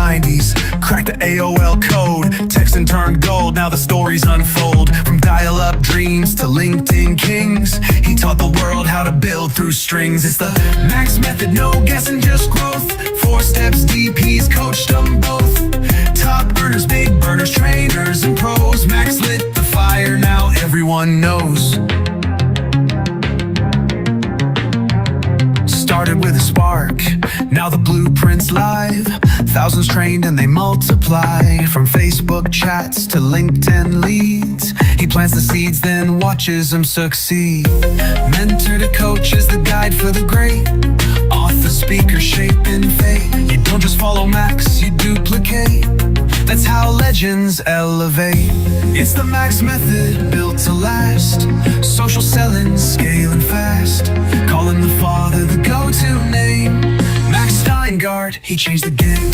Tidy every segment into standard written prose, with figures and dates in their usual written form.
90s. Cracked the AOL code, texting turned gold, now the stories unfold. From dial-up dreams to LinkedIn kings, he taught the world how to build through strings. It's the Max method, no guessing, just growth. 4 steps deep, he's coached them both. Top earners, big burners, trainers and pros. Max lit the fire, now everyone knows. Started with a spark, now the blueprint's live. Thousands trained and they multiply. From Facebook chats to LinkedIn leads, he plants the seeds, then watches them succeed. Mentor to coach is the guide for the great. Author, speaker, shaping fate. You don't just follow Max, you duplicate. That's how legends elevate. It's the Max method, built to last. Social selling, scaling fast. Call him the father, the go-to name. Max Steingart, he changed the game.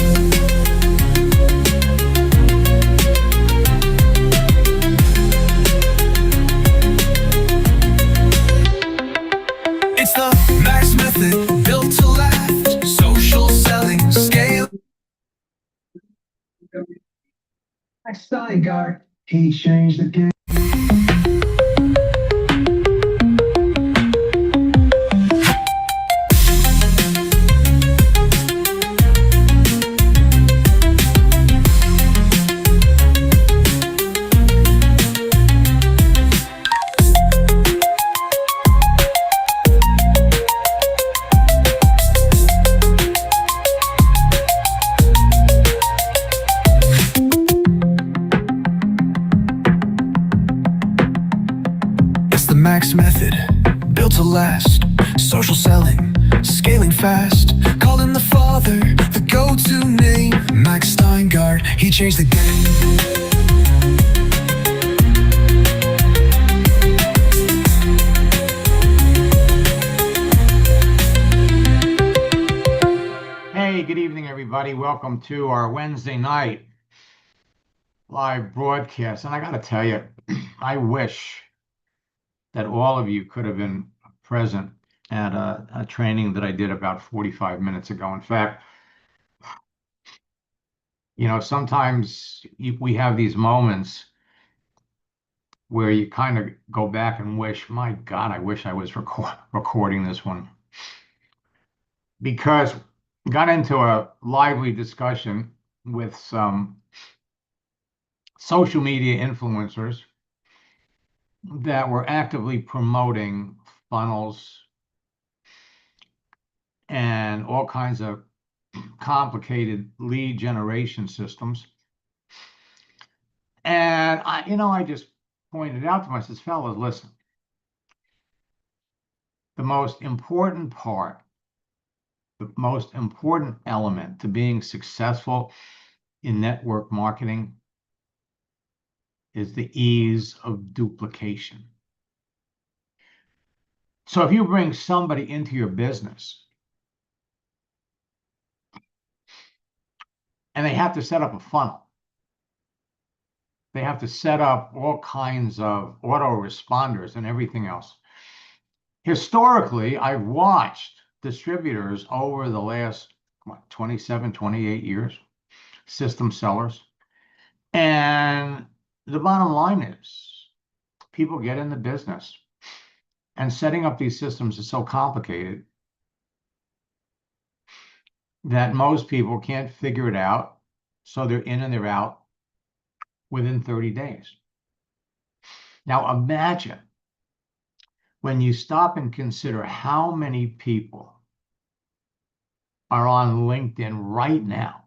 It's the Max method, built to last. Social selling, scale. Max Steingart, he changed the game. Max method, built to last. Social selling, scaling fast. Call him the father, the go-to name. Max Steingart, he changed the game. Hey, good evening, everybody. Welcome to our Wednesday night live broadcast. And I got to tell you, I wish that all of you could have been present at a training that I did about 45 minutes ago. In fact, you know, sometimes we have these moments where you kind of go back and wish, my God, I wish I was recording this one. Because I got into a lively discussion with some social media influencers that were actively promoting funnels and all kinds of complicated lead generation systems. And I just pointed out to myself, fellas, listen, the most important part, the most important element to being successful in network marketing is the ease of duplication. So if you bring somebody into your business and they have to set up a funnel, they have to set up all kinds of autoresponders and everything else. Historically, I've watched distributors over the last 27, 28 years, system sellers, and the bottom line is people get in the business and setting up these systems is so complicated that most people can't figure it out. So they're in and they're out within 30 days. Now imagine when you stop and consider how many people are on LinkedIn right now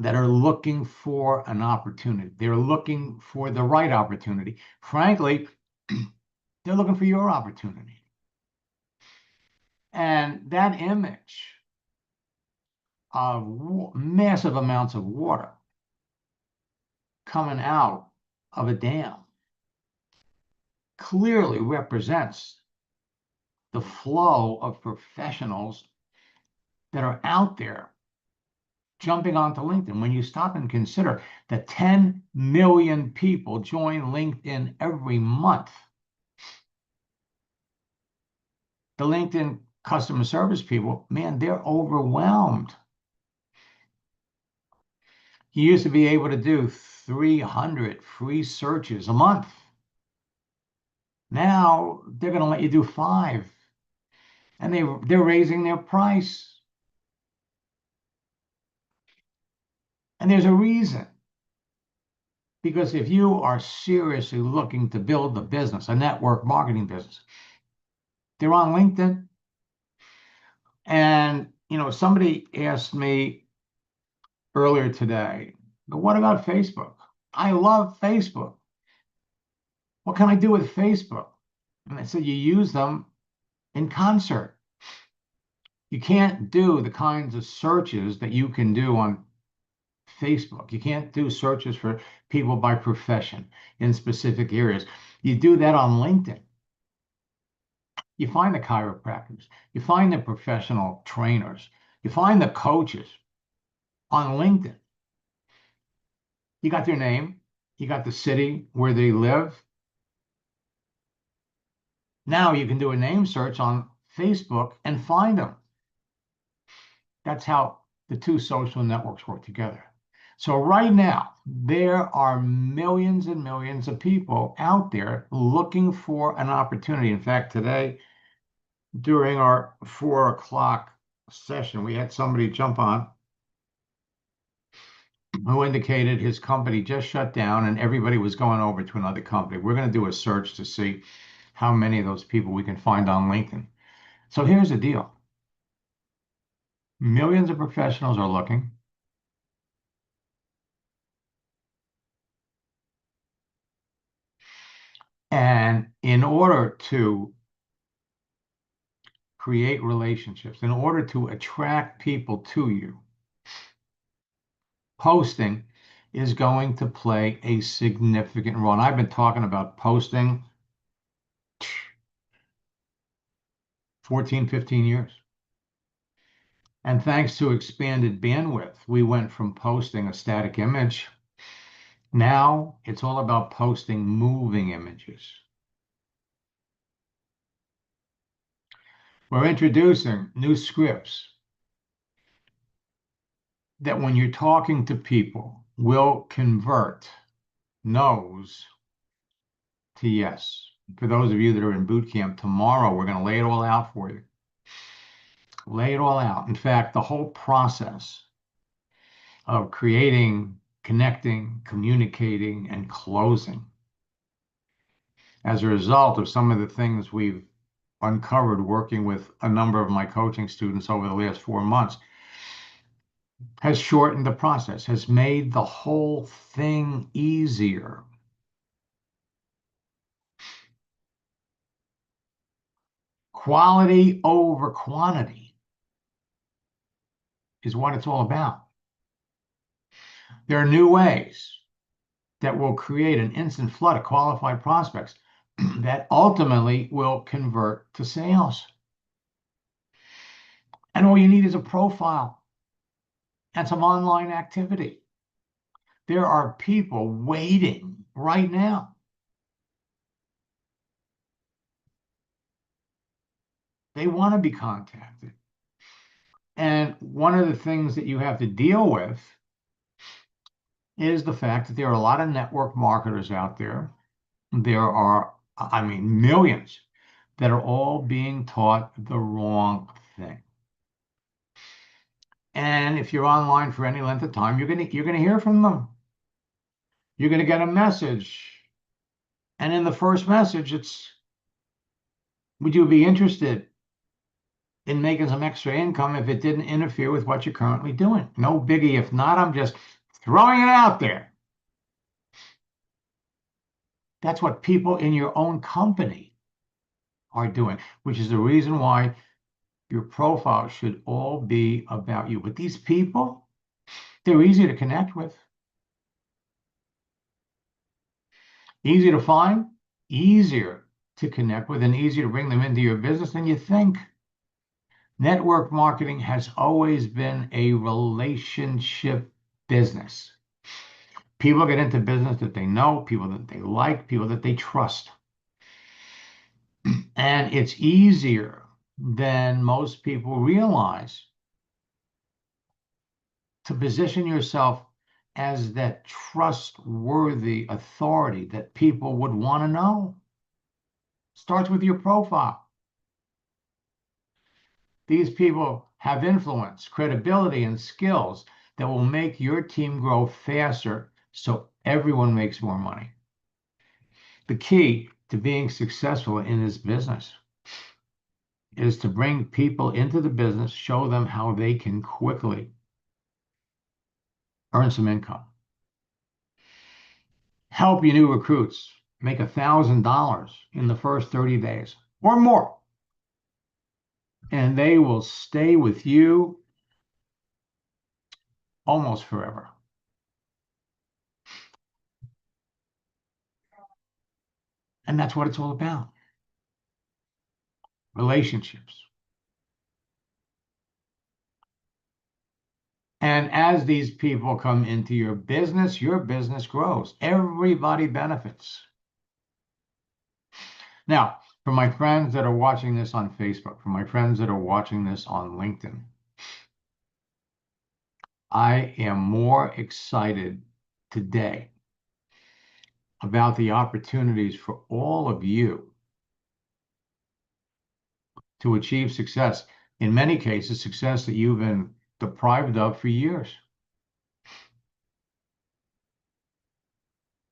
that are looking for an opportunity. They're looking for the right opportunity. Frankly, they're looking for your opportunity. And that image of massive amounts of water coming out of a dam clearly represents the flow of professionals that are out there jumping onto LinkedIn. When you stop and consider that 10 million people join LinkedIn every month, the LinkedIn customer service people, man, they're overwhelmed. You used to be able to do 300 free searches a month. Now they're going to let you do 5, and they're raising their price. And there's a reason. Because if you are seriously looking to build a business, a network marketing business, they're on LinkedIn. And, somebody asked me earlier today, but what about Facebook? I love Facebook. What can I do with Facebook? And I said, you use them in concert. You can't do the kinds of searches that you can do on Facebook. You can't do searches for people by profession in specific areas. You do that on LinkedIn. You find the chiropractors, you find the professional trainers, you find the coaches on LinkedIn. You got their name, you got the city where they live. Now you can do a name search on Facebook and find them. That's how the two social networks work together. So right now, there are millions and millions of people out there looking for an opportunity. In fact, today, during our 4 o'clock session, we had somebody jump on who indicated his company just shut down and everybody was going over to another company. We're going to do a search to see how many of those people we can find on LinkedIn. So here's the deal. Millions of professionals are looking. And in order to create relationships, in order to attract people to you, posting is going to play a significant role. And I've been talking about posting 14, 15 years. And thanks to expanded bandwidth, we went from posting a static image. Now it's all about posting moving images. We're introducing new scripts that when you're talking to people will convert no's to yes. For those of you that are in boot camp tomorrow, we're going to lay it all out for you. Lay it all out. In fact, the whole process of creating, connecting, communicating, and closing as a result of some of the things we've uncovered working with a number of my coaching students over the last 4 months has shortened the process, has made the whole thing easier. Quality over quantity is what it's all about. There are new ways that will create an instant flood of qualified prospects that ultimately will convert to sales. And all you need is a profile and some online activity. There are people waiting right now. They want to be contacted. And one of the things that you have to deal with is the fact that there are a lot of network marketers out there. There are, millions that are all being taught the wrong thing. And if you're online for any length of time, you're gonna hear from them. You're gonna get a message. And in the first message, it's, would you be interested in making some extra income if it didn't interfere with what you're currently doing? No biggie. If not, I'm just throwing it out there. That's what people in your own company are doing, which is the reason why your profile should all be about you. But these people, they're easy to connect with, easy to find, easier to connect with, and easier to bring them into your business than you think. Network marketing has always been a relationship business. People get into business that they know, people that they like, people that they trust. And it's easier than most people realize to position yourself as that trustworthy authority that people would want to know. Starts with your profile. These people have influence, credibility, and skills that will make your team grow faster so everyone makes more money. The key to being successful in this business is to bring people into the business, show them how they can quickly earn some income. Help your new recruits make $1,000 in the first 30 days or more. And they will stay with you almost forever. And that's what it's all about. Relationships. And as these people come into your business grows. Everybody benefits. Now, for my friends that are watching this on Facebook, for my friends that are watching this on LinkedIn, I am more excited today about the opportunities for all of you to achieve success. In many cases, success that you've been deprived of for years.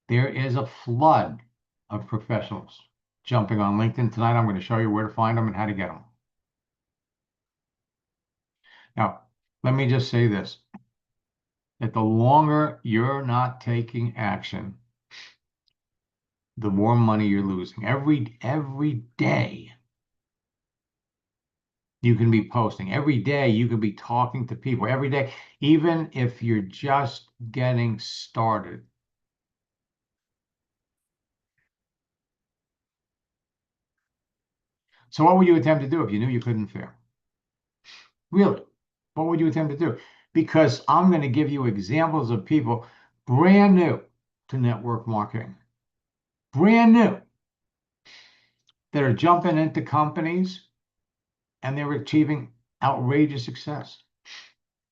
There is a flood of professionals jumping on LinkedIn. Tonight, I'm going to show you where to find them and how to get them. Now, let me just say this, that the longer you're not taking action, the more money you're losing. Every day you can be posting. Every day you can be talking to people. Every day, even if you're just getting started. So what would you attempt to do if you knew you couldn't fail? Really, what would you attempt to do? Because I'm going to give you examples of people brand new to network marketing, brand new, that are jumping into companies and they're achieving outrageous success.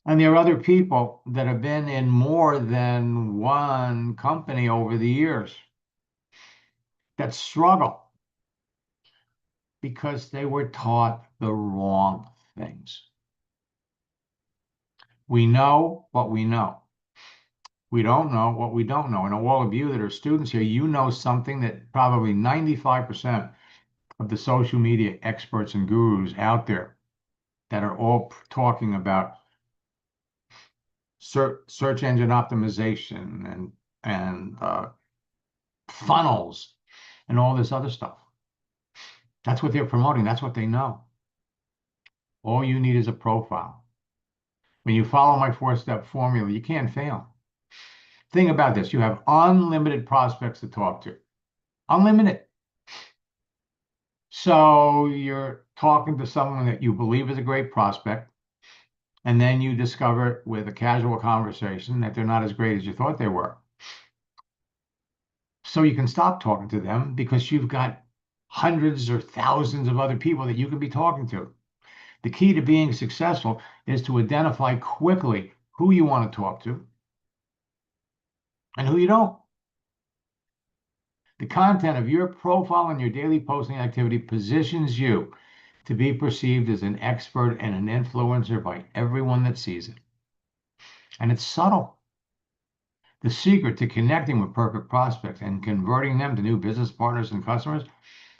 And there are other people that have been in more than one company over the years that struggle because they were taught the wrong things. We know what we know. We don't know what we don't know. And all of you that are students here, you know something that probably 95% of the social media experts and gurus out there that are all talking about search engine optimization and funnels and all this other stuff. That's what they're promoting. That's what they know. All you need is a profile. When you follow my 4-step formula, you can't fail. Think about this. You have unlimited prospects to talk to. Unlimited. So you're talking to someone that you believe is a great prospect, and then you discover with a casual conversation that they're not as great as you thought they were. So you can stop talking to them because you've got hundreds or thousands of other people that you could be talking to. The key to being successful is to identify quickly who you want to talk to and who you don't. The content of your profile and your daily posting activity positions you to be perceived as an expert and an influencer by everyone that sees it. And it's subtle. The secret to connecting with perfect prospects and converting them to new business partners and customers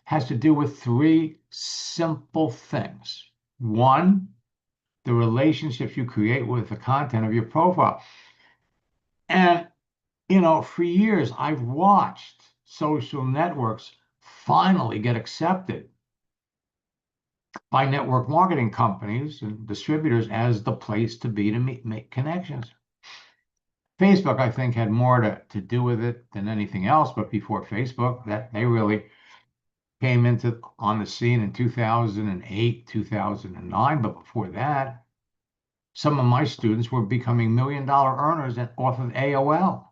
has to do with 3 simple things. 1, the relationships you create with the content of your profile. And, for years, I've watched social networks finally get accepted by network marketing companies and distributors as the place to be to make connections. Facebook, I think, had more to do with it than anything else. But before Facebook, that they really came on the scene in 2008, 2009. But before that, some of my students were becoming $1 million earners off of AOL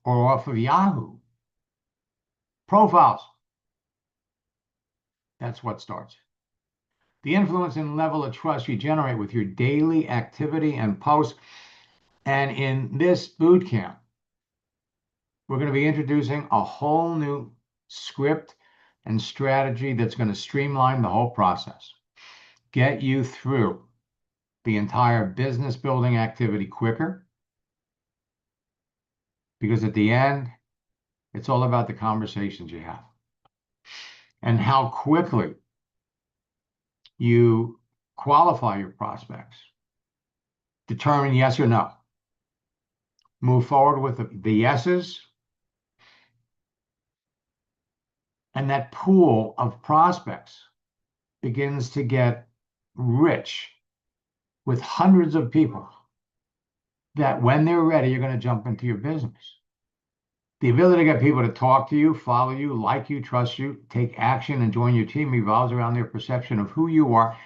or off of Yahoo. Profiles. That's what starts. The influence and level of trust you generate with your daily activity and posts And in this boot camp, we're going to be introducing a whole new script and strategy that's going to streamline the whole process, get you through the entire business building activity quicker, because at the end, it's all about the conversations you have and how quickly you qualify your prospects, determine yes or no, move forward with the yeses, and that pool of prospects begins to get rich with hundreds of people that when they're ready, you're going to jump into your business. The ability to get people to talk to you, follow you, like you, trust you, take action, and join your team revolves around their perception of who you are.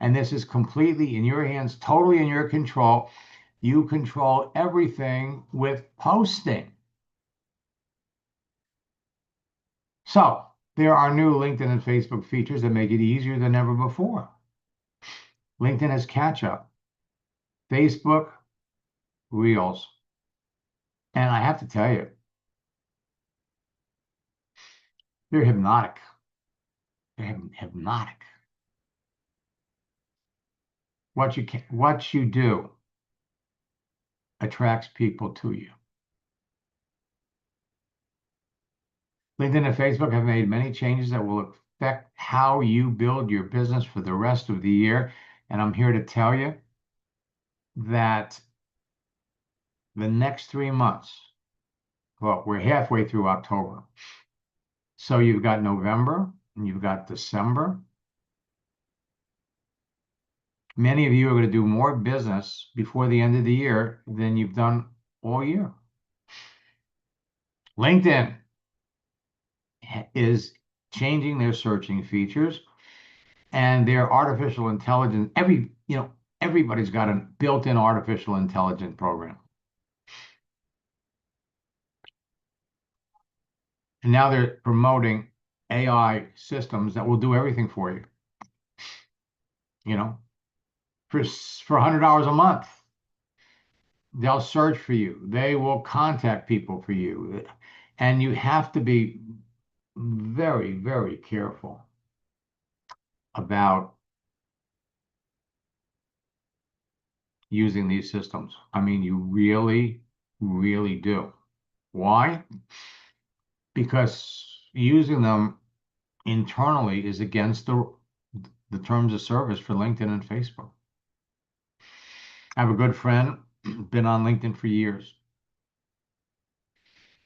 And this is completely in your hands, totally in your control. You control everything with posting. So there are new LinkedIn and Facebook features that make it easier than ever before. LinkedIn has catch up. Facebook, Reels. And I have to tell you, they're hypnotic. They're hypnotic. What you do attracts people to you. LinkedIn and Facebook have made many changes that will affect how you build your business for the rest of the year. And I'm here to tell you that the next 3 months, well, we're halfway through October. So you've got November and you've got December. Many of you are going to do more business before the end of the year than you've done all year. LinkedIn is changing their searching features and their artificial intelligence. Everybody's got a built-in artificial intelligence program. And now they're promoting AI systems that will do everything for you. For $100 a month, they'll search for you. They will contact people for you. And you have to be very, very careful about using these systems. I mean, you really, really do. Why? Because using them internally is against the terms of service for LinkedIn and Facebook. I have a good friend, been on LinkedIn for years,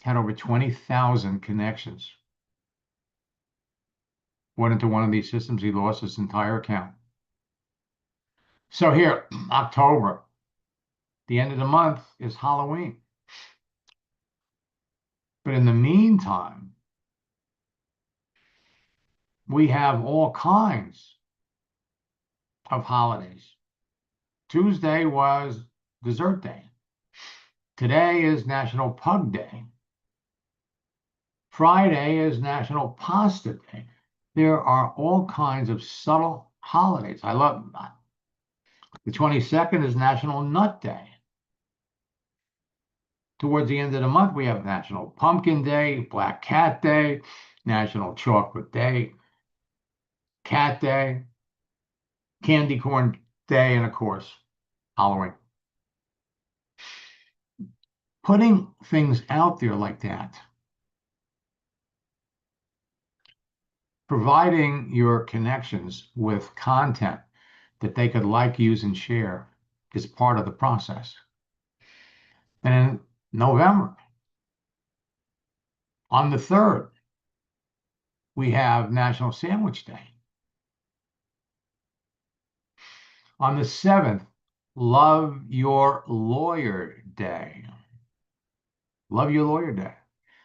had over 20,000 connections. Went into one of these systems, he lost his entire account. So here, October, the end of the month is Halloween. But in the meantime, we have all kinds of holidays. Tuesday was dessert day. Today is National Pug Day. Friday is National Pasta Day. There are all kinds of subtle holidays. I love that. The 22nd is National Nut Day. Towards the end of the month, we have National Pumpkin Day, Black Cat Day, National Chocolate Day, Cat Day, Candy Corn Day, and of course, Halloween. Putting things out there like that, providing your connections with content that they could like, use, and share is part of the process. And in November, on the 3rd, we have National Sandwich Day. On the 7th, Love Your Lawyer Day. Love Your Lawyer Day.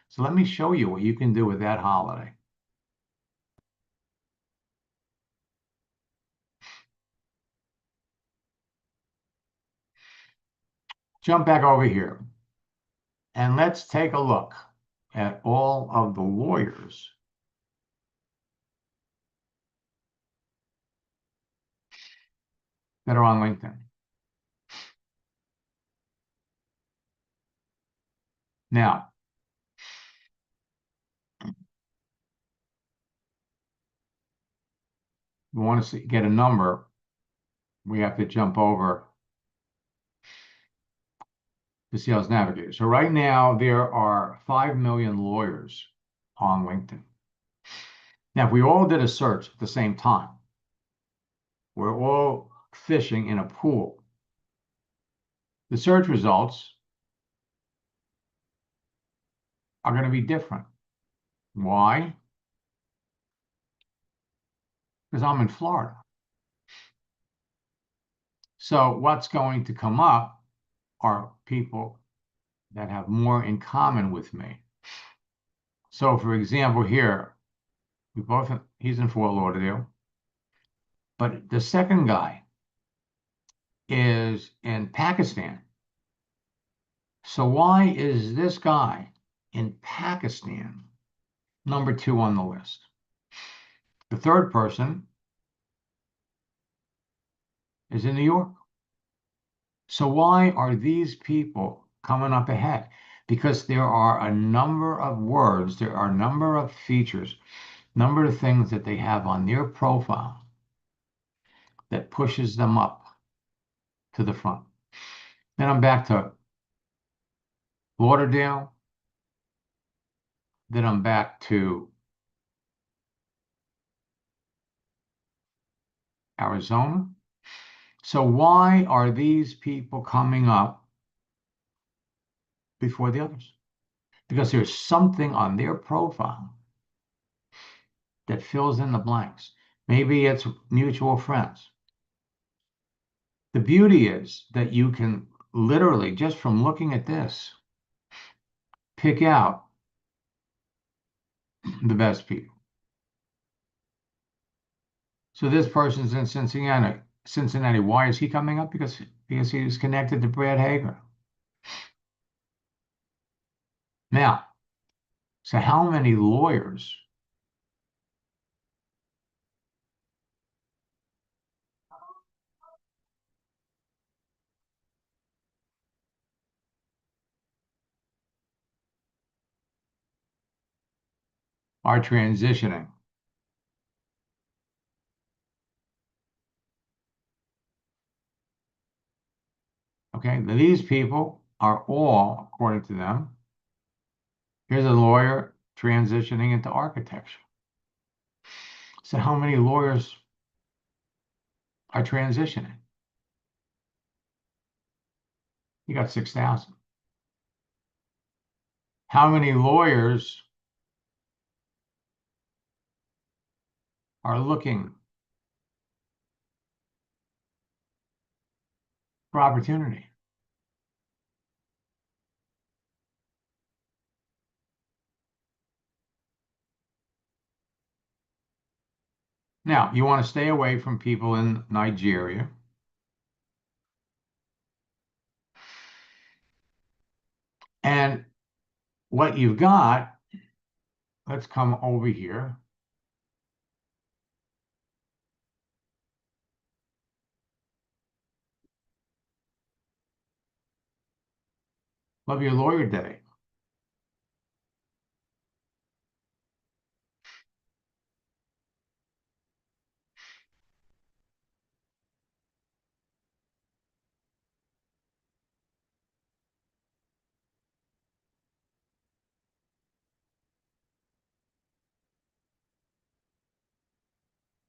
So let me show you what you can do with that holiday. Jump back over here and let's take a look at all of the lawyers that are on LinkedIn. Now, we want to get a number. We have to jump over the Sales Navigator. So right now, there are 5 million lawyers on LinkedIn. Now, if we all did a search at the same time, we're all fishing in a pool. The search results are going to be different. Why? Because I'm in Florida. So what's going to come up are people that have more in common with me. So for example, here, he's in Fort Lauderdale, but the second guy is in Pakistan. So why is this guy in Pakistan number 2 on the list? The third person is in New York. So why are these people coming up ahead? Because there are a number of words, there are a number of features, number of things that they have on their profile that pushes them up to the front. Then I'm back to Lauderdale. Then I'm back to Arizona. So why are these people coming up before the others? Because there's something on their profile that fills in the blanks. Maybe it's mutual friends. The beauty is that you can literally, just from looking at this, pick out the best people. So this person's in Cincinnati. Why is he coming up? Because he was connected to Brad Hager. Now, so how many lawyers are transitioning? Okay, these people are all, according to them, here's a lawyer transitioning into architecture. So how many lawyers are transitioning? You got 6,000. How many lawyers are looking for opportunity? Now, you want to stay away from people in Nigeria. And what you've got, let's come over here. Love Your Lawyer Day.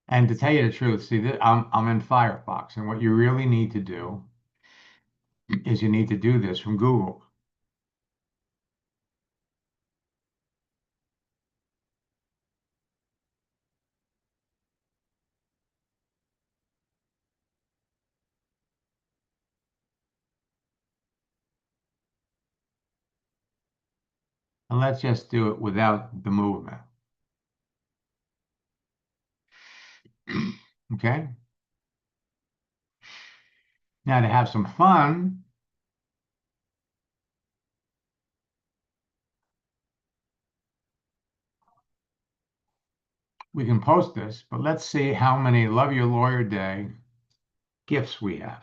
And to tell you the truth, see, I'm in Firefox, and what you really need to do is you need to do this from Google. And let's just do it without the movement. Okay? Now, to have some fun, we can post this, but let's see how many Love Your Lawyer Day gifts we have.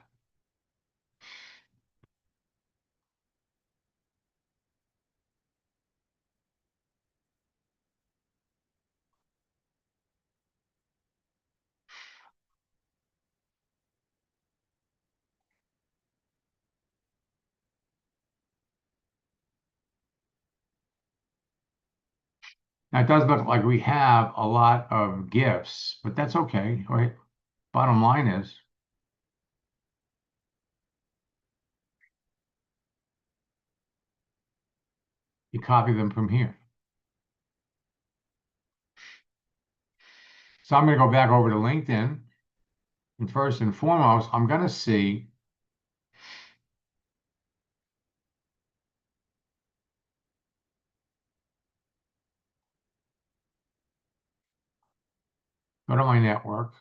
Now, it does look like we have a lot of gifts, but that's okay, right? Bottom line is, you copy them from here. So I'm going to go back over to LinkedIn. And first and foremost, I'm going to see go to my network,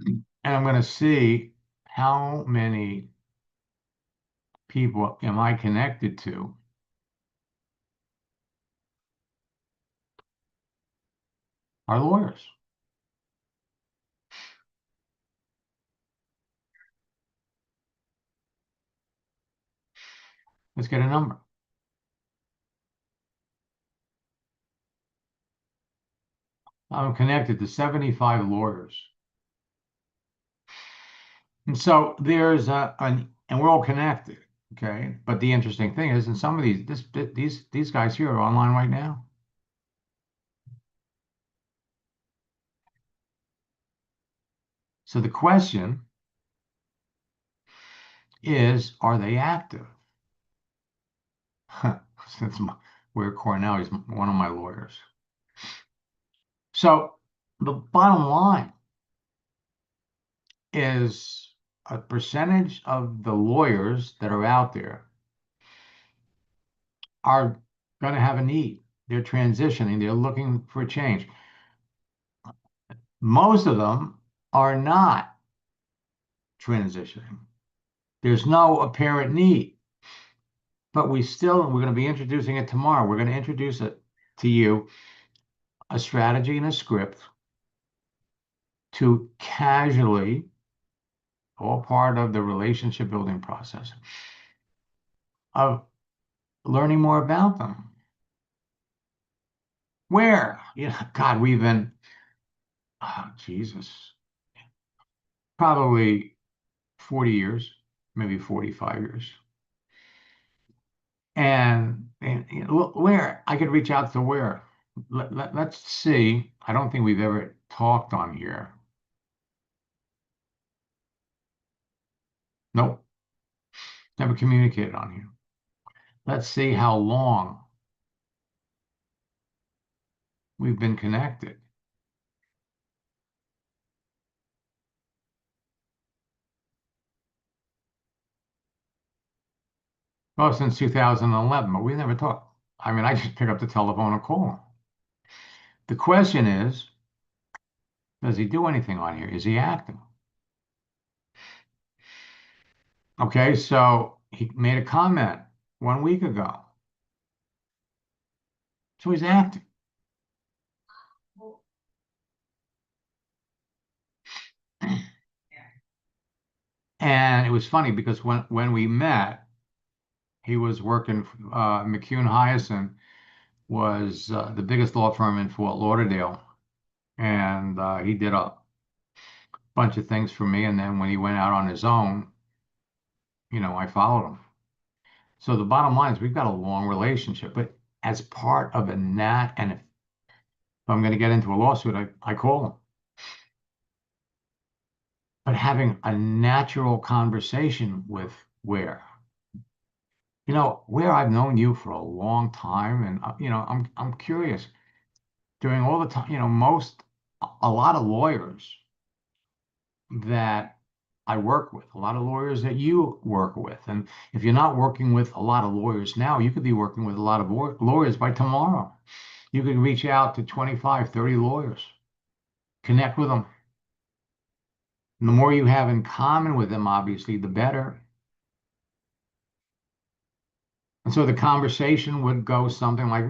and I'm going to see how many people am I connected to are lawyers. Let's get a number. I'm connected to 75 lawyers. And so there's and we're all connected, okay? But the interesting thing is, in some of these guys here are online right now. So the question is, are they active? Since where Cornell is one of my lawyers. So the bottom line is a percentage of the lawyers that are out there are going to have a need. They're transitioning, they're looking for change. Most of them are not transitioning. There's no apparent need. But we're going to be introducing it tomorrow. We're going to introduce it to you, a strategy and a script to casually, all part of the relationship building process, of learning more about them. Where? God, we've been, oh, Jesus, probably 40 years, maybe 45 years. And where? I could reach out to where? Let's see. I don't think we've ever talked on here. Nope, never communicated on here. Let's see how long we've been connected. Well, since 2011, but we never talked. I mean, I just pick up the telephone and call him. The question is, does he do anything on here? Is he active? Okay, so he made a comment 1 week ago. So he's active. And it was funny because when we met, he was working, McCune Hyacinth was the biggest law firm in Fort Lauderdale. And he did a bunch of things for me. And then when he went out on his own, I followed him. So the bottom line is we've got a long relationship, but as part of and if I'm going to get into a lawsuit, I call him. But having a natural conversation with where I've known you for a long time, and I'm curious. During all the time, a lot of lawyers that I work with, a lot of lawyers that you work with, and if you're not working with a lot of lawyers now, you could be working with a lot of lawyers by tomorrow. You could reach out to 25, 30 lawyers, connect with them. And the more you have in common with them, obviously, the better. And so the conversation would go something like,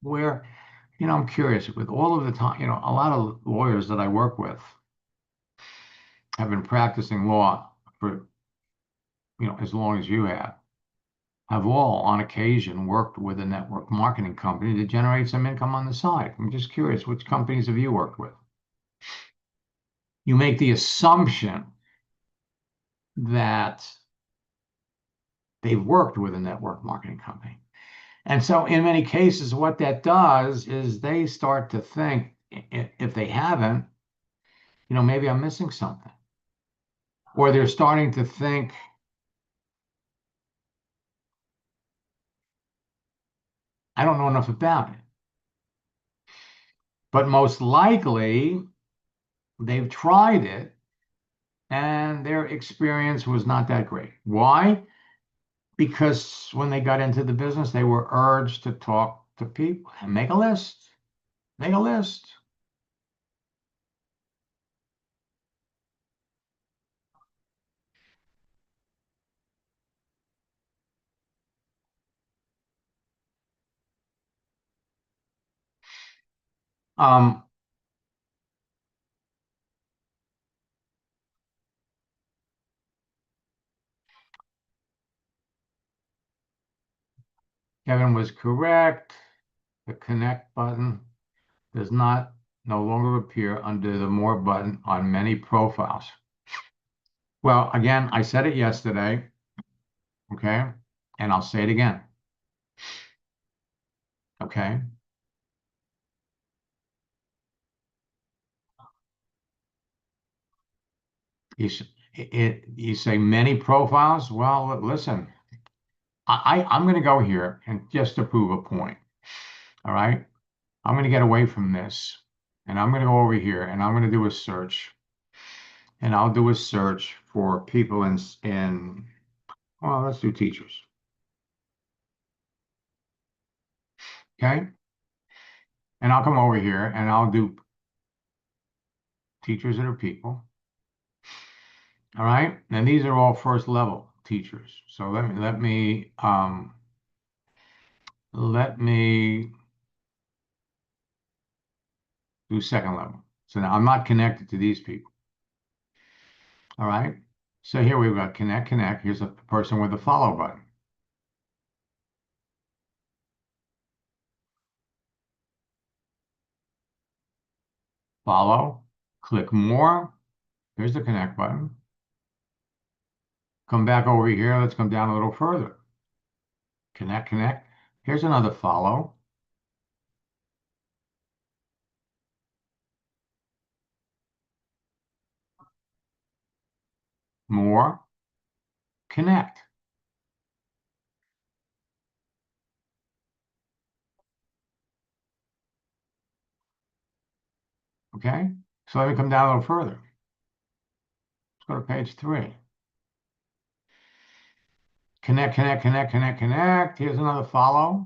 where, I'm curious with all of the time, a lot of lawyers that I work with have been practicing law for, as long as you have all on occasion worked with a network marketing company to generate some income on the side. I'm just curious, which companies have you worked with? You make the assumption that they've worked with a network marketing company. And so in many cases, what that does is they start to think, if they haven't, maybe I'm missing something. Or they're starting to think, I don't know enough about it. But most likely, they've tried it and their experience was not that great. Why? Because when they got into the business, they were urged to talk to people and make a list. Make a list. Um, Kevin was correct. The connect button does not no longer appear under the more button on many profiles. Well, again, I said it yesterday, okay? And I'll say it again, okay? You say many profiles? Well, listen, I'm going to go here and just to prove a point, all right? I'm going to get away from this and I'm going to go over here and I'm going to do a search. And I'll do a search for people well, let's do teachers. Okay. And I'll come over here and I'll do teachers that are people. All right. And these are all first level teachers. So let me do second level. So now I'm not connected to these people. All right. So here we've got connect. Here's a person with a follow button. Follow, click more. Here's the connect button. Come back over here. Let's come down a little further. Connect. Here's another follow. More, connect. Okay. So let me come down a little further. Let's go to page 3. Connect. Here's another follow.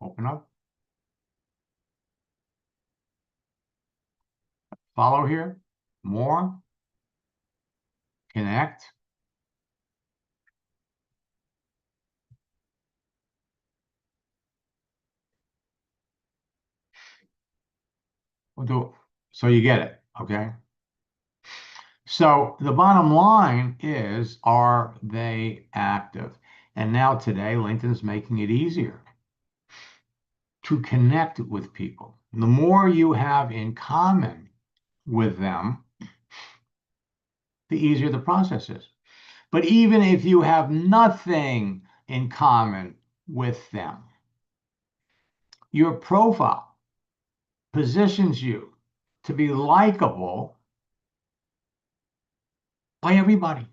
Open up. Follow here. More. Connect. We'll do it. So you get it. Okay. So the bottom line is, are they active? And now today, LinkedIn's making it easier to connect with people. The more you have in common with them, the easier the process is. But even if you have nothing in common with them, your profile positions you to be likable by everybody.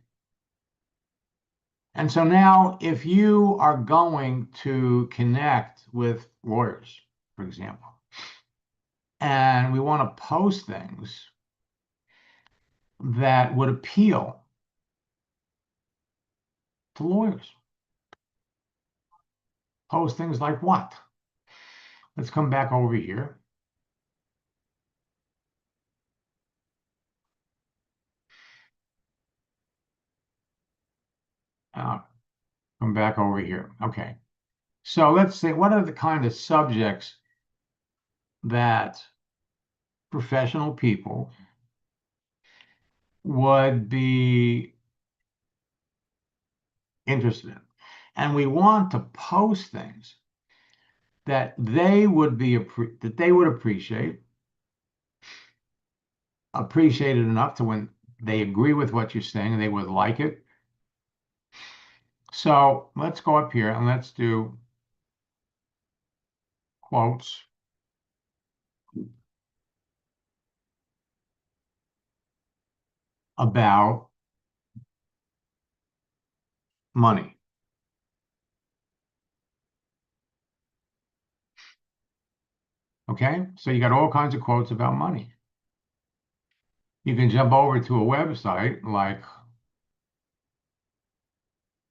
And so now, if you are going to connect with lawyers, for example, and we want to post things that would appeal to lawyers, post things like what? Let's come back over here. Come back over here. Okay. So let's say, what are the kind of subjects that professional people would be interested in? And we want to post things that they would appreciate it enough to when they agree with what you're saying and they would like it, So let's go up here and let's do quotes about money. Okay, so you got all kinds of quotes about money. You can jump over to a website like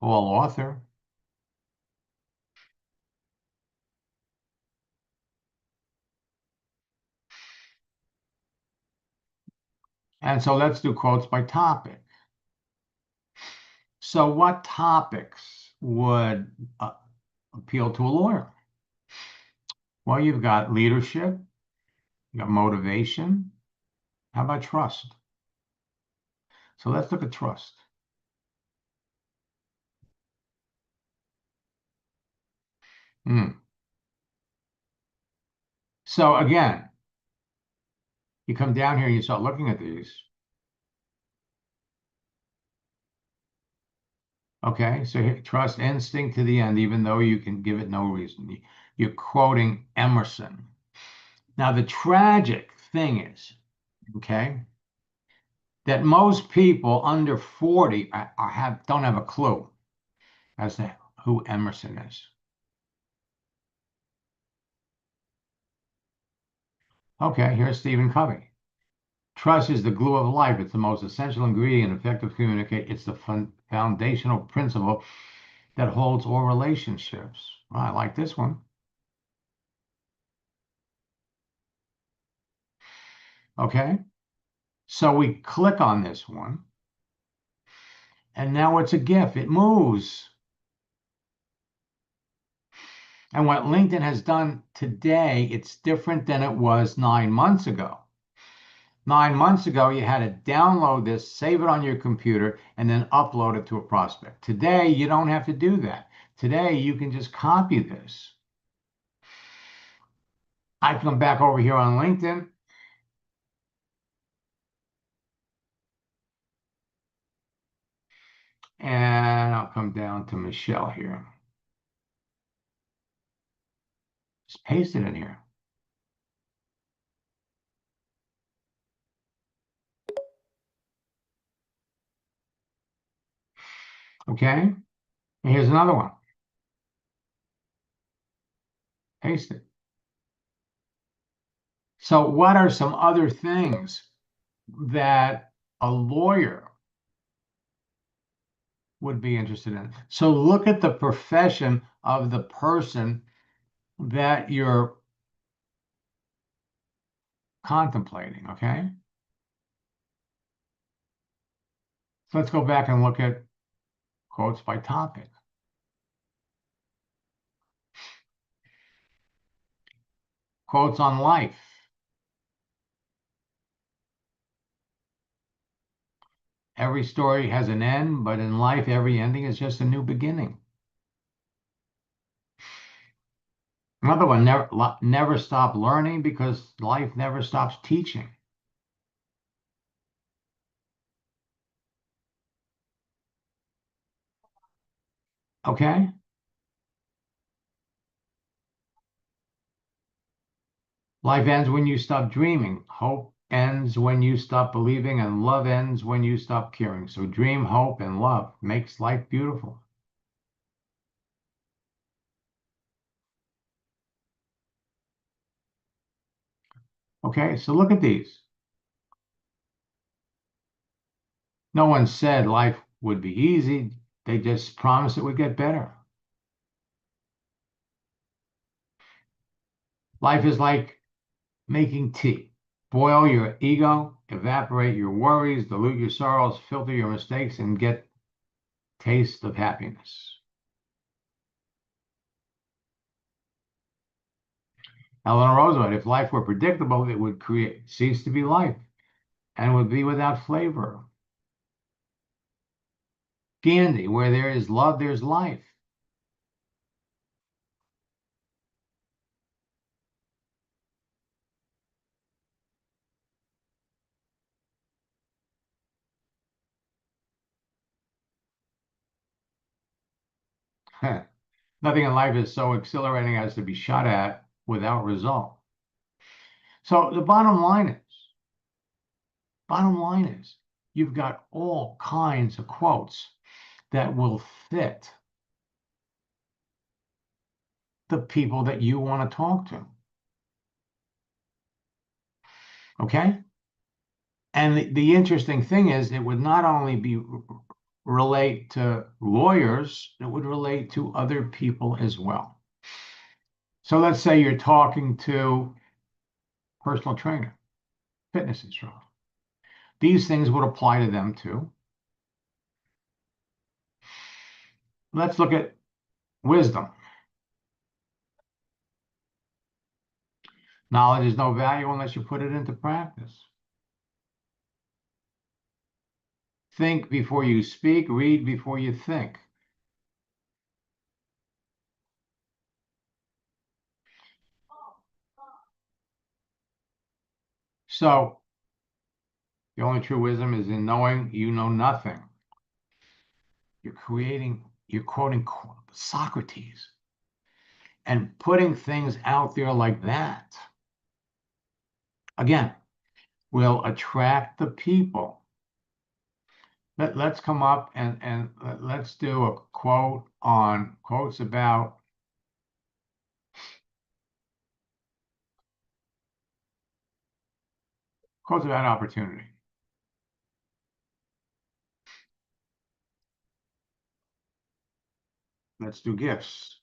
All Author. And so let's do quotes by topic. So what topics would appeal to a lawyer? Well, you've got leadership, you got motivation. How about trust? So let's look at trust. So again, you come down here and you start looking at these. Okay, so here, trust instinct to the end, even though you can give it no reason. You're quoting Emerson. Now, the tragic thing is, okay, that most people under 40 don't have a clue as to who Emerson is. Okay, here's Stephen Covey. Trust is the glue of life. It's the most essential ingredient in effective communication. It's the foundational principle that holds all relationships. Well, I like this one. Okay, so we click on this one, and now it's a GIF. It moves. And what LinkedIn has done today, it's different than it was 9 months ago. 9 months ago, you had to download this, save it on your computer, and then upload it to a prospect. Today, you don't have to do that. Today, you can just copy this. I come back over here on LinkedIn. And I'll come down to Michelle here. Just paste it in here. Okay. And here's another one. Paste it. So what are some other things that a lawyer would be interested in? So look at the profession of the person that you're contemplating, okay? So let's go back and look at quotes by topic. Quotes on life. Every story has an end, but in life, every ending is just a new beginning. Another one, never stop learning because life never stops teaching. Okay? Life ends when you stop dreaming. Hope ends when you stop believing, and love ends when you stop caring. So dream, hope, and love makes life beautiful. Okay, so look at these. No one said life would be easy. They just promised it would get better. Life is like making tea. Boil your ego, evaporate your worries, dilute your sorrows, filter your mistakes, and get taste of happiness. Eleanor Roosevelt, if life were predictable, it would cease to be life and would be without flavor. Gandhi, where there is love, there's life. Nothing in life is so exhilarating as to be shot at without result. So the bottom line is, you've got all kinds of quotes that will fit the people that you want to talk to. Okay? And the interesting thing is, it would not only be relate to lawyers, it would relate to other people as well. So let's say you're talking to a personal trainer, fitness instructor. These things would apply to them too. Let's look at wisdom. Knowledge is no value unless you put it into practice. Think before you speak, read before you think. So the only true wisdom is in knowing you know nothing. You're quoting Socrates and putting things out there like that, again, will attract the people. Let's come up and let's do a quote on quotes about opportunity. Let's do gifts.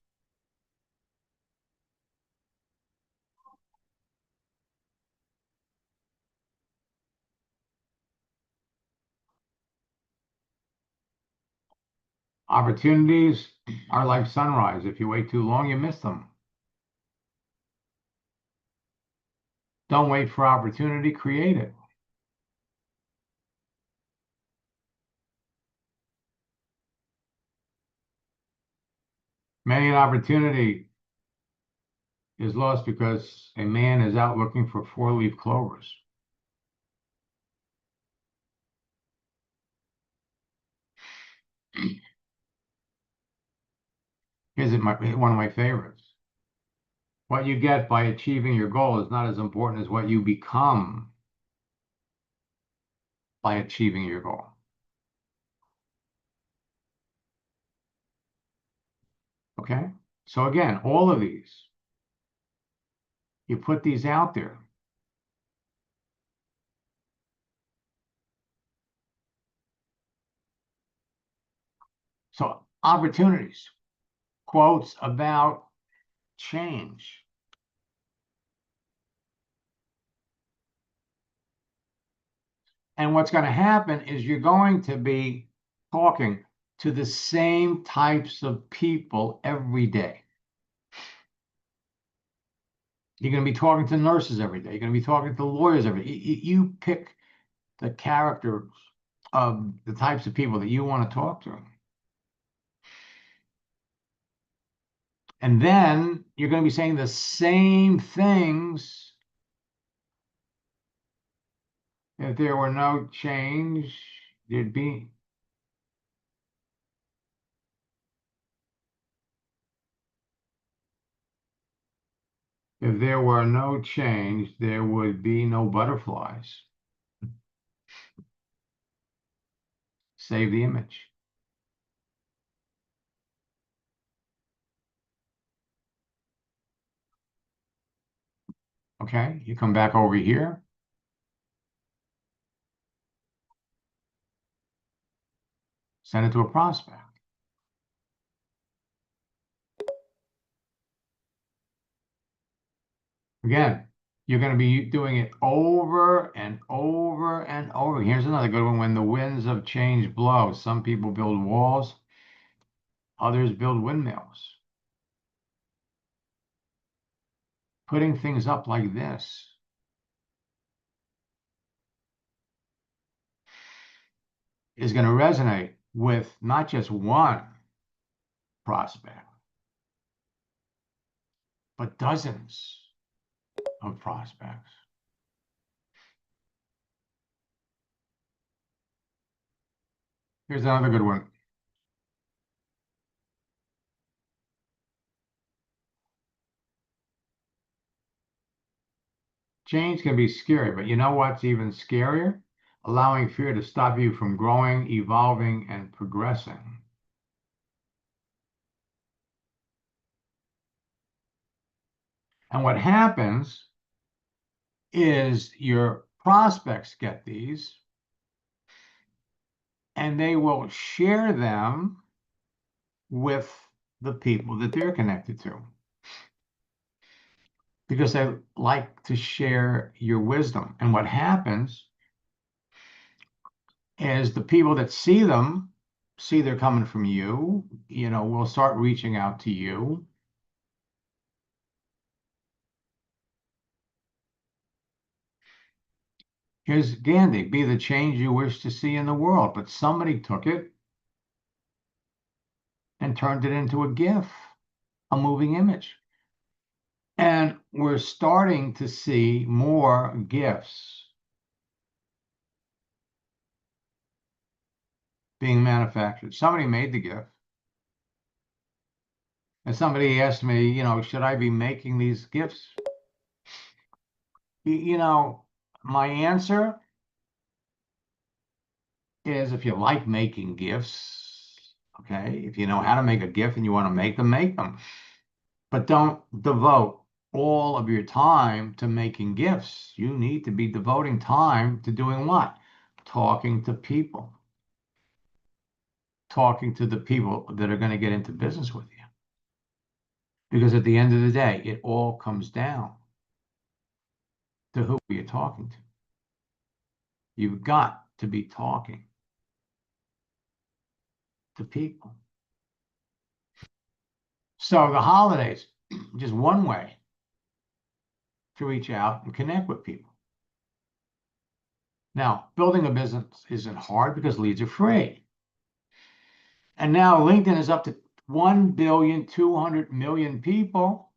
Opportunities are like sunrise. If you wait too long, you miss them. Don't wait for opportunity, create it. Many an opportunity is lost because a man is out looking for four-leaf clovers. Here's one of my favorites. What you get by achieving your goal is not as important as what you become by achieving your goal. Okay? So again, all of these, you put these out there. So opportunities, quotes about change. And what's going to happen is you're going to be talking to the same types of people every day. You're going to be talking to nurses every day. You're going to be talking to lawyers every day. You pick the characters of the types of people that you want to talk to. And then you're going to be saying the same things. If there were no change, there'd be. If there were no change, there would be no butterflies. Save the image. Okay, you come back over here. Send it to a prospect. Again, you're going to be doing it over and over and over. Here's another good one. When the winds of change blow, some people build walls, others build windmills. Putting things up like this is going to resonate with not just one prospect, but dozens of prospects. Here's another good one. Change can be scary, but you know what's even scarier? Allowing fear to stop you from growing, evolving, and progressing. And what happens is your prospects get these and they will share them with the people that they're connected to because they like to share your wisdom. And what happens is the people that see them see they're coming from you, will start reaching out to you. Here's Gandhi, be the change you wish to see in the world. But somebody took it and turned it into a GIF, a moving image. And we're starting to see more GIFs being manufactured. Somebody made the GIF. And somebody asked me, should I be making these GIFs? My answer is if you like making GIFs, okay, if you know how to make a GIF and you want to make them. But don't devote all of your time to making GIFs. You need to be devoting time to doing what? Talking to people. Talking to the people that are going to get into business with you. Because at the end of the day, it all comes down to who you're talking to. You've got to be talking to people. So the holidays, just one way to reach out and connect with people. Now, building a business isn't hard because leads are free. And now LinkedIn is up to 1,200,000,000 people.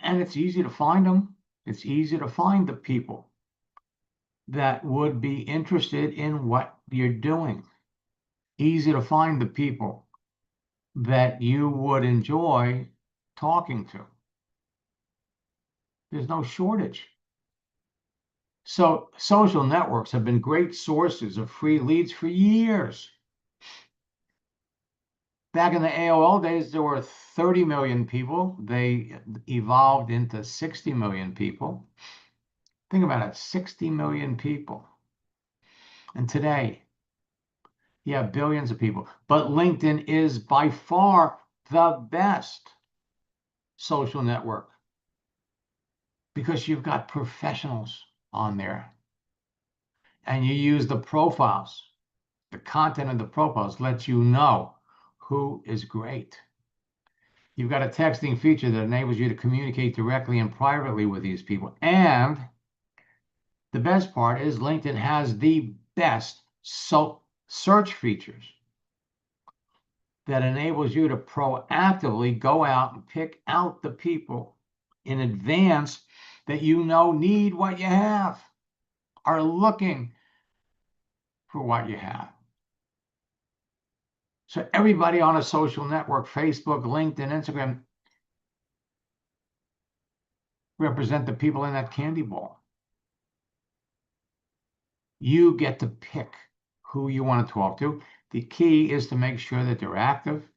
And it's easy to find them. It's easy to find the people that would be interested in what you're doing. Easy to find the people that you would enjoy talking to. There's no shortage. So social networks have been great sources of free leads for years. Back in the AOL days, there were 30 million people. They evolved into 60 million people. Think about it, 60 million people. And today, you have billions of people. But LinkedIn is by far the best social network because you've got professionals on there. And you use the profiles. The content of the profiles lets you know who is great. You've got a texting feature that enables you to communicate directly and privately with these people. And the best part is LinkedIn has the best search features that enables you to proactively go out and pick out the people in advance that need what you have, are looking for what you have. So everybody on a social network, Facebook, LinkedIn, Instagram, represent the people in that candy ball. You get to pick who you want to talk to. The key is to make sure that they're active,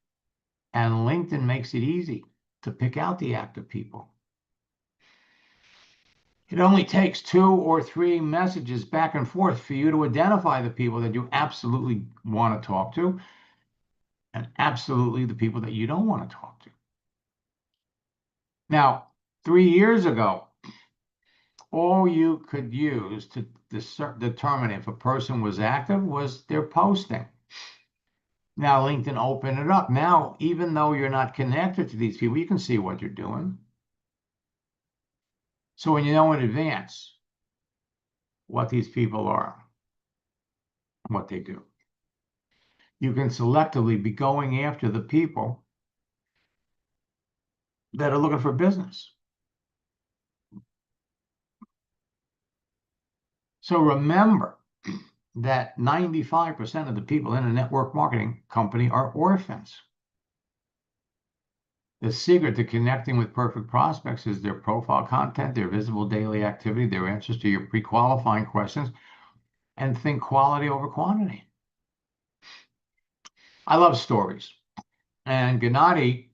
and LinkedIn makes it easy to pick out the active people. It only takes 2 or 3 messages back and forth for you to identify the people that you absolutely want to talk to and absolutely the people that you don't want to talk to. Now, 3 years ago, all you could use to determine if a person was active was their posting. Now, LinkedIn opened it up. Now, even though you're not connected to these people, you can see what you're doing. So when you know in advance what these people are, what they do, you can selectively be going after the people that are looking for business. So remember that 95% of the people in a network marketing company are orphans. The secret to connecting with perfect prospects is their profile content, their visible daily activity, their answers to your pre-qualifying questions, and think quality over quantity. I love stories. And Gennady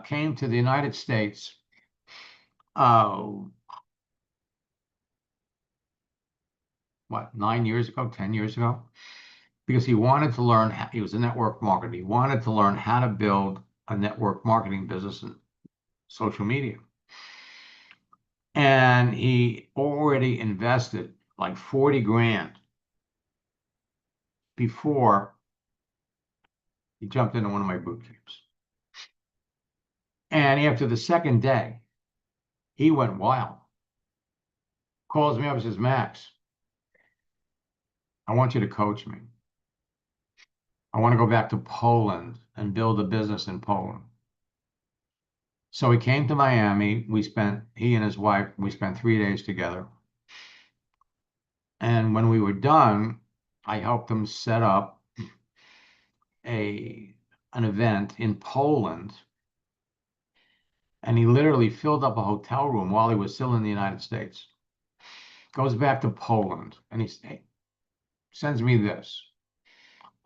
came to the United States what, 9 years ago, 10 years ago, because he wanted to learn, he was a network marketer. He wanted to learn how to build a network marketing business in social media. And he already invested like 40 grand before he jumped into one of my boot camps. And after the second day, he went wild. Calls me up and says, Max, I want you to coach me. I want to go back to Poland and build a business in Poland. So he came to Miami. He and his wife, we spent 3 days together. And when we were done, I helped him set up an event in Poland. And he literally filled up a hotel room while he was still in the United States. Goes back to Poland and he sends me this.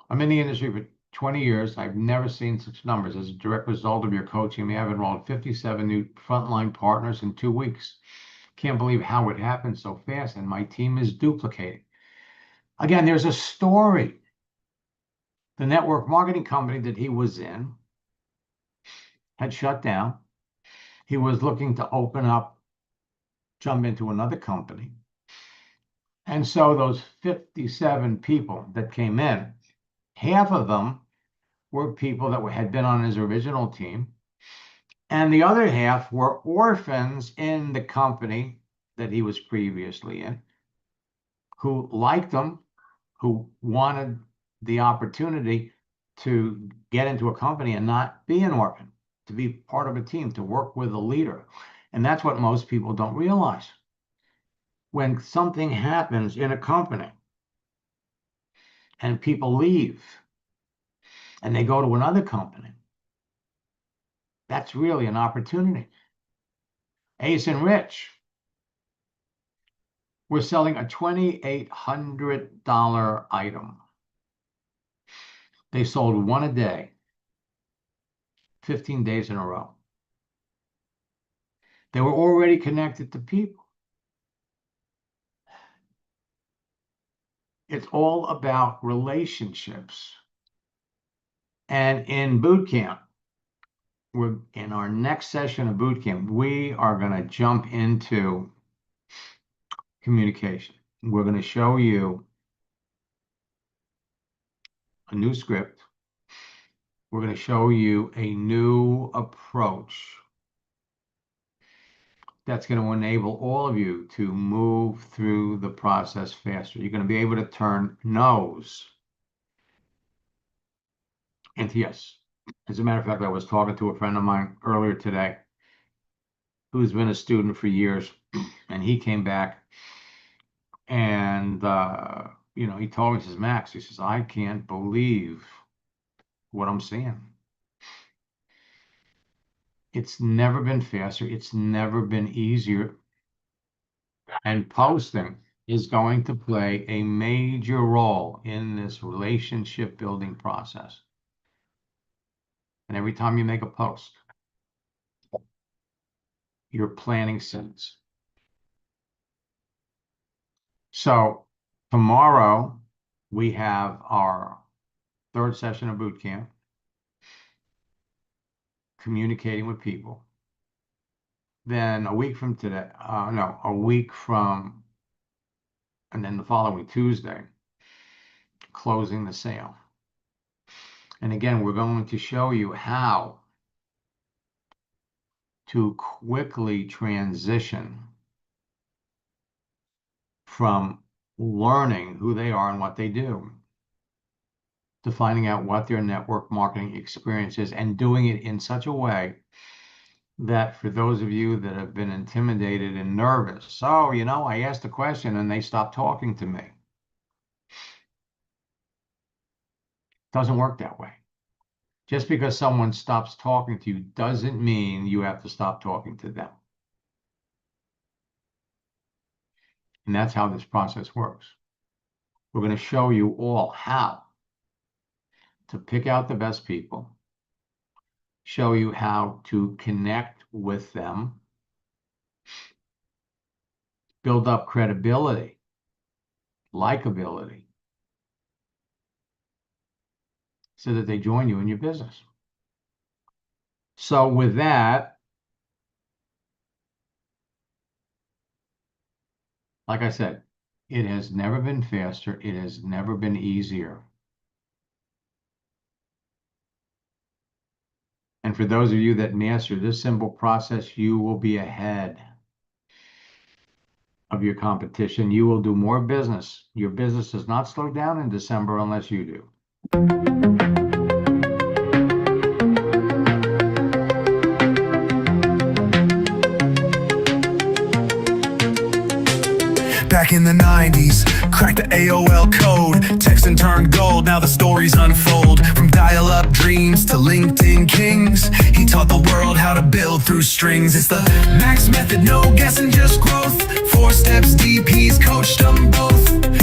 I'm in the industry for 20 years. I've never seen such numbers. As a direct result of your coaching, we have enrolled 57 new frontline partners in 2 weeks. Can't believe how it happened so fast, and my team is duplicating. Again, there's a story. The network marketing company that he was in had shut down. He was looking to jump into another company. And so those 57 people that came in, half of them were people that had been on his original team. And the other half were orphans in the company that he was previously in, who liked him, who wanted the opportunity to get into a company and not be an orphan, to be part of a team, to work with a leader. And that's what most people don't realize. When something happens in a company and people leave and they go to another company, that's really an opportunity. Ace and Rich were selling a $2,800 item. They sold one a day, 15 days in a row. They were already connected to people. It's all about relationships. And in boot camp, in our next session of boot camp, we are going to jump into communication. We're going to show you a new script. We're going to show you a new approach that's going to enable all of you to move through the process faster. You're going to be able to turn no's into yes. As a matter of fact, I was talking to a friend of mine earlier today who's been a student for years, and he came back and he told me, he says, Max, he says, I can't believe what I'm seeing. It's never been faster. It's never been easier. And posting is going to play a major role in this relationship building process. And every time you make a post, you're planting seeds. So tomorrow we have our third session of boot camp, communicating with people. Then a week from today, and then the following Tuesday, closing the sale. And again, we're going to show you how to quickly transition from learning who they are and what they do to finding out what their network marketing experience is and doing it in such a way that for those of you that have been intimidated and nervous, so, I asked a question and they stopped talking to me. Doesn't work that way. Just because someone stops talking to you doesn't mean you have to stop talking to them. And that's how this process works. We're going to show you all how to pick out the best people, show you how to connect with them, build up credibility, likability, so that they join you in your business. So with that, like I said, it has never been faster. It has never been easier. And for those of you that master this simple process, you will be ahead of your competition. You will do more business. Your business does not slow down in December unless you do. Back in the 90s, cracked the AOL code, texting turned gold, now the stories unfold. From dial-up dreams to LinkedIn kings, he taught the world how to build through strings. It's the Max method, no guessing, just growth. 4 steps deep, he's coached them both.